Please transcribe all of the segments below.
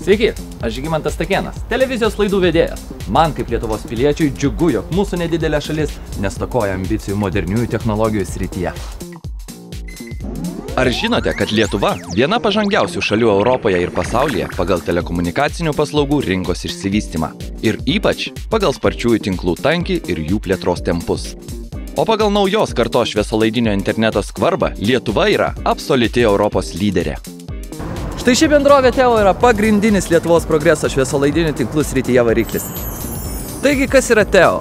Sveiki, aš Žygimantas Stakėnas, televizijos laidų vedėjas. Man kaip Lietuvos piliečiui džiugu, jog mūsų nedidelė šalis nestokoja ambicijų moderniųjų technologijų srityje. Ar žinote, kad Lietuva viena pažangiausių šalių Europoje ir pasaulyje pagal telekomunikacinių paslaugų rinkos išsivystymą ir ypač pagal sparčiųjų tinklų tankį ir jų plėtros tempus? O pagal naujos kartos šviesolaidinio interneto skvarbą Lietuva yra absoliuti Europos lyderė. Štai ši bendrovė Teo yra pagrindinis Lietuvos progreso šviesolaidinių tinklų srityje variklis. Taigi, kas yra Teo?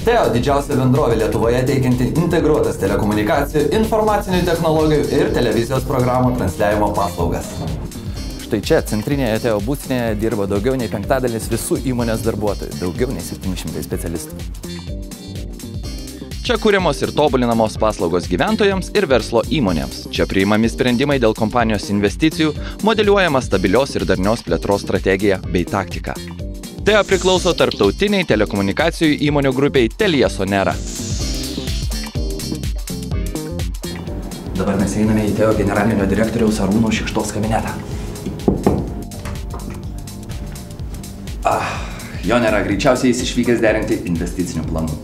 Teo didžiausia bendrovė Lietuvoje teikianti integruotas telekomunikacijų, informacinių technologijų ir televizijos programų transliavimo paslaugas. Štai čia, centrinėje Teo būstinėje, dirba daugiau nei 1/5 visų įmonės darbuotojų, daugiau nei 700 specialistų. Čia kuriamos ir tobulinamos paslaugos gyventojams ir verslo įmonėms. Čia priimami sprendimai dėl kompanijos investicijų, modeliuojama stabilios ir darnios plėtros strategija bei taktika. Teo priklauso tarptautiniai telekomunikacijų įmonių grupiai Teliasonera. Dabar mes einame į Teo generalinio direktoriaus Arūno Šikštos kabinetą. Jo nėra, greičiausiai jis išvykęs derinti investicinių planų.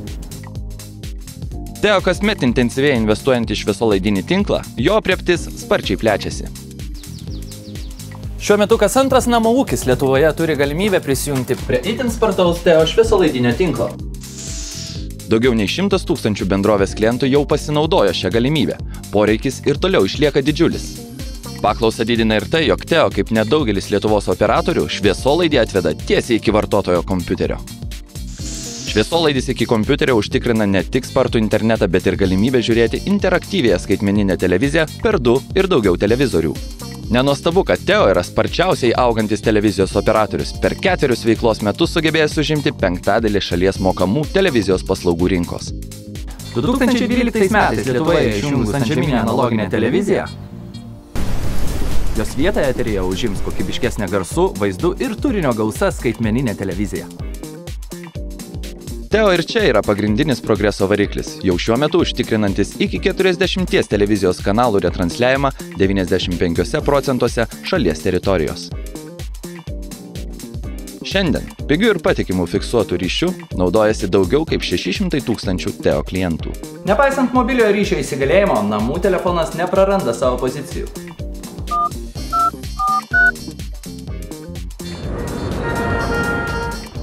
Teo kasmet intensyviai investuojant į šviesolaidinį tinklą, jo aprėptis sparčiai plečiasi. Šiuo metu kas antras namų ūkis Lietuvoje turi galimybę prisijungti prie itin spartaus Teo šviesolaidinio tinklo. Daugiau nei 100 000 bendrovės klientų jau pasinaudojo šią galimybę. Poreikis ir toliau išlieka didžiulis. Paklausą didina ir tai, jog Teo, kaip nedaugelis Lietuvos operatorių, šviesolaidį atveda tiesiai iki vartotojo kompiuterio. Šviesolaidis iki kompiuterio užtikrina ne tik spartų internetą, bet ir galimybę žiūrėti interaktyviąją skaitmeninę televiziją per 2 ir daugiau televizorių. Nenuostabu, kad Teo yra sparčiausiai augantis televizijos operatorius. Per 4 veiklos metus sugebėjęs užimti 1/5 šalies mokamų televizijos paslaugų rinkos. 2012 metais Lietuvoje išjungus antžeminę analoginę televiziją, jos vietą eteryje užims kokybiškesnė garsų, vaizdų ir turinio gausa skaitmeninė televizija. Teo ir čia yra pagrindinis progreso variklis, jau šiuo metu užtikrinantis iki 40 televizijos kanalų retransliavimą 95% šalies teritorijos. Šiandien pigių ir patikimų fiksuotų ryšių naudojasi daugiau kaip 600 000 Teo klientų. Nepaisant mobiliojo ryšio įsigalėjimo, namų telefonas nepraranda savo pozicijų.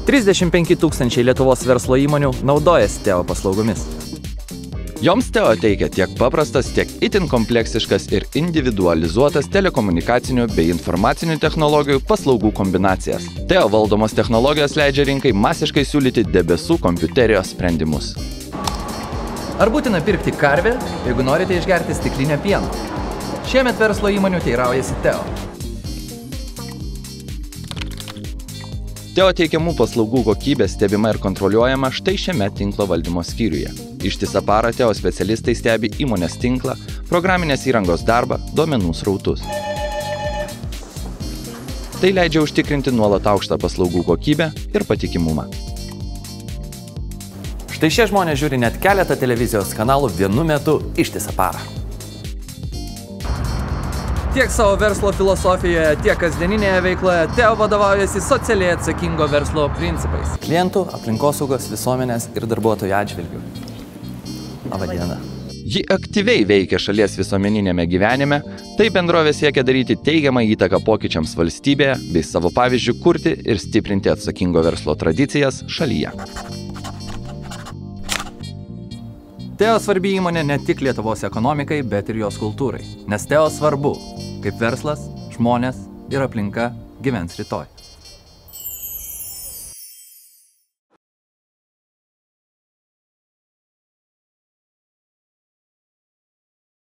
$35 000 Lietuvos verslo įmonių naudojasi Teo paslaugomis. Joms Teo teikia tiek paprastas, tiek itin kompleksiškas ir individualizuotas telekomunikacinių bei informacinių technologijų paslaugų kombinacijas. Teo valdomos technologijos leidžia rinkai masiškai siūlyti debesų kompiuterijos sprendimus. Ar būtina pirkti karvę, jeigu norite išgerti stiklinę pieno? Šiemet verslo įmonių teiraujasi Teo. Teo teikiamų paslaugų kokybė stebima ir kontroliuojama štai šiame tinklo valdymo skyriuje. Ištisą parą Teo specialistai stebi įmonės tinklą, programinės įrangos darbą, duomenų srautus. Tai leidžia užtikrinti nuolat aukštą paslaugų kokybę ir patikimumą. Štai šie žmonės žiūri net keletą televizijos kanalų vienu metu ištisą parą. Tiek savo verslo filosofijoje, tiek kasdieninėje veikloje Teo vadovaujasi socialiai atsakingo verslo principais. Klientų, aplinkosaugos, visuomenės ir darbuotojų atžvilgių. Labą dieną. Ji aktyviai veikia šalies visuomeninėme gyvenime, tai bendrovė siekia daryti teigiamą įtaką pokyčiams valstybėje bei savo pavyzdžių kurti ir stiprinti atsakingo verslo tradicijas šalyje. Teo svarbi įmonė ne tik Lietuvos ekonomikai, bet ir jos kultūrai. Nes Teo svarbu, kaip verslas, žmonės ir aplinka gyvens rytoj.